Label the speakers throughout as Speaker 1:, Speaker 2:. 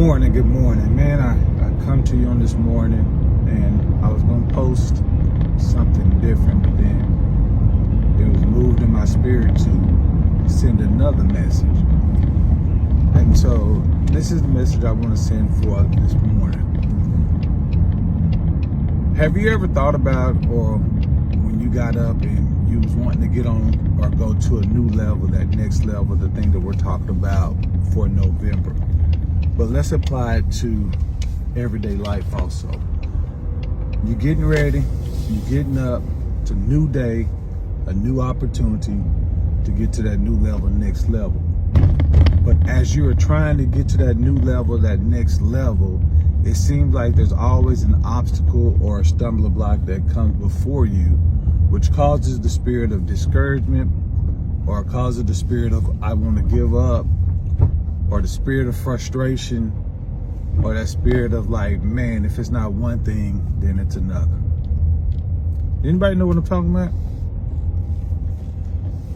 Speaker 1: Good morning, man. I come to you on this morning, and I was gonna post something different, but then it was moved in my spirit to send another message. And so this is the message I want to send for this morning. Have you ever thought about, or when you got up and you was wanting to get on or go to a new level, that next level, the thing that we're talking about for November? But let's apply it to everyday life also. You're getting ready, you're getting up. It's a new day, a new opportunity to get to that new level, next level. But as you are trying to get to that new level, that next level, it seems like there's always an obstacle or a stumbling block that comes before you, which causes the spirit of discouragement, or causes the spirit of I want to give up, or the spirit of frustration, or that spirit of like, man, if it's not one thing, then it's another. Anybody know what I'm talking about?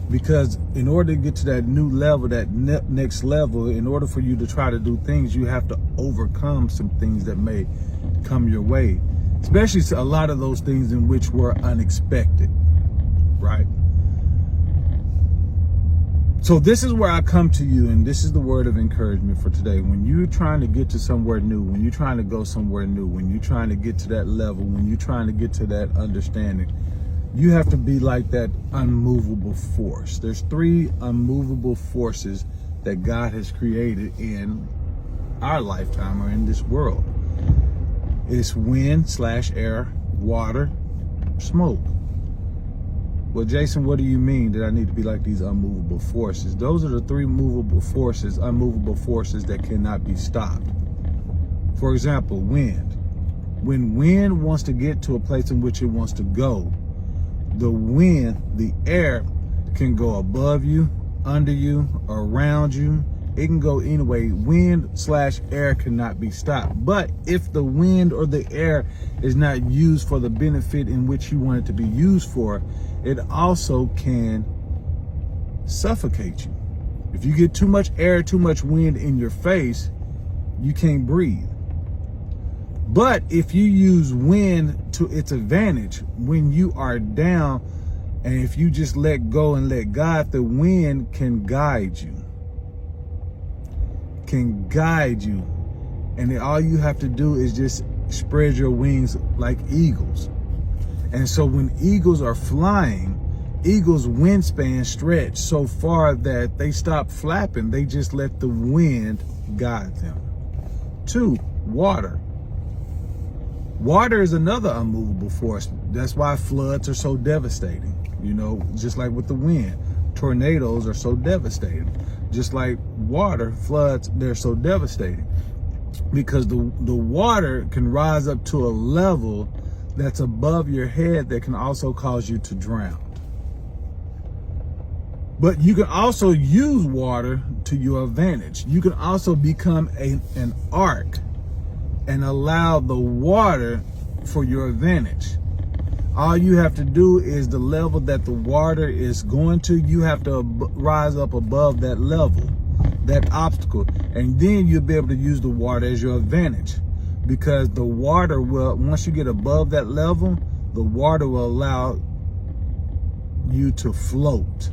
Speaker 1: Because in order to get to that new level, that next level, in order for you to try to do things, you have to overcome some things that may come your way, especially a lot of those things in which were unexpected, right? So this is where I come to you, and this is the word of encouragement for today. When you're trying to get to somewhere new, when you're trying to go somewhere new, when you're trying to get to that level, when you're trying to get to that understanding, you have to be like that unmovable force. There's 3 unmovable forces that God has created in our lifetime or in this world. It's wind/air, water, smoke. Well, Jason, what do you mean that I need to be like these unmovable forces? Those are the 3 unmovable forces that cannot be stopped. For example, wind. When wind wants to get to a place in which it wants to go, the wind, the air, can go above you, under you, around you. It can go anyway. Wind/air cannot be stopped. But if the wind or the air is not used for the benefit in which you want it to be used for, it also can suffocate you. If you get too much air, too much wind in your face, you can't breathe. But if you use wind to its advantage, when you are down, and if you just let go and let God, the wind can guide you. And then all you have to do is just spread your wings like eagles. And so when eagles are flying, eagles' wingspan stretch so far that they stop flapping. They just let the wind guide them. 2, water. Water is another unmovable force. That's why floods are so devastating. You know, just like with the wind, tornadoes are so devastating. Just like water, floods, they're so devastating. Because the water can rise up to a level that's above your head that can also cause you to drown. But you can also use water to your advantage. You can also become an ark and allow the water for your advantage. All you have to do is the level that the water is going to, you have to rise up above that level, that obstacle, and then you'll be able to use the water as your advantage. Because the water will, once you get above that level, the water will allow you to float.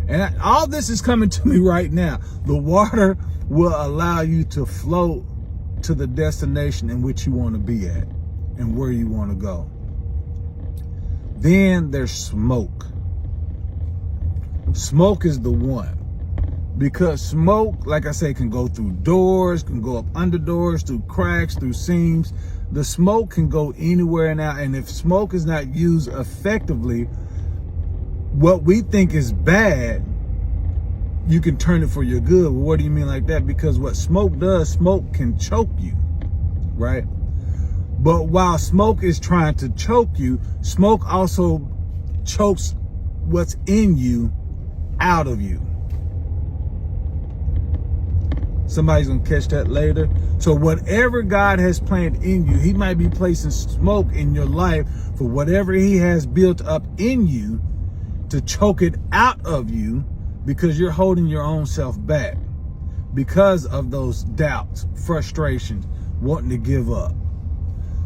Speaker 1: And all this is coming to me right now. The water will allow you to float to the destination in which you want to be at and where you want to go. Then there's smoke. Smoke is the one. Because smoke, like I say, can go through doors, can go up under doors, through cracks, through seams. The smoke can go anywhere and out. And if smoke is not used effectively, what we think is bad, you can turn it for your good. Well, what do you mean like that? Because what smoke does, smoke can choke you, right? But while smoke is trying to choke you, smoke also chokes what's in you out of you. Somebody's gonna catch that later. So whatever God has planned in you, he might be placing smoke in your life for whatever he has built up in you to choke it out of you because you're holding your own self back. because of those doubts, frustrations, wanting to give up.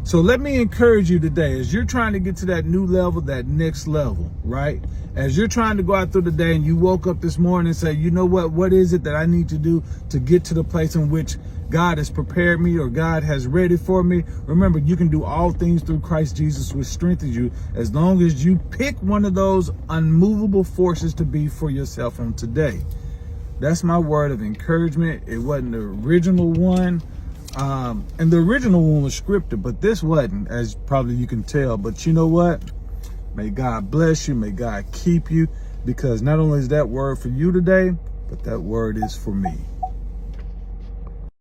Speaker 1: So let me encourage you today, as you're trying to get to that new level, that next level, right? As you're trying to go out through the day and you woke up this morning and say, you know what is it that I need to do to get to the place in which God has prepared me or God has ready for me? Remember, you can do all things through Christ Jesus, which strengthens you, as long as you pick one of those unmovable forces to be for yourself on today. That's my word of encouragement. It wasn't the original one. And the original one was scripted, but this wasn't, as probably you can tell. But you know what? May God bless you. May God keep you, because not only is that word for you today, but that word is for me.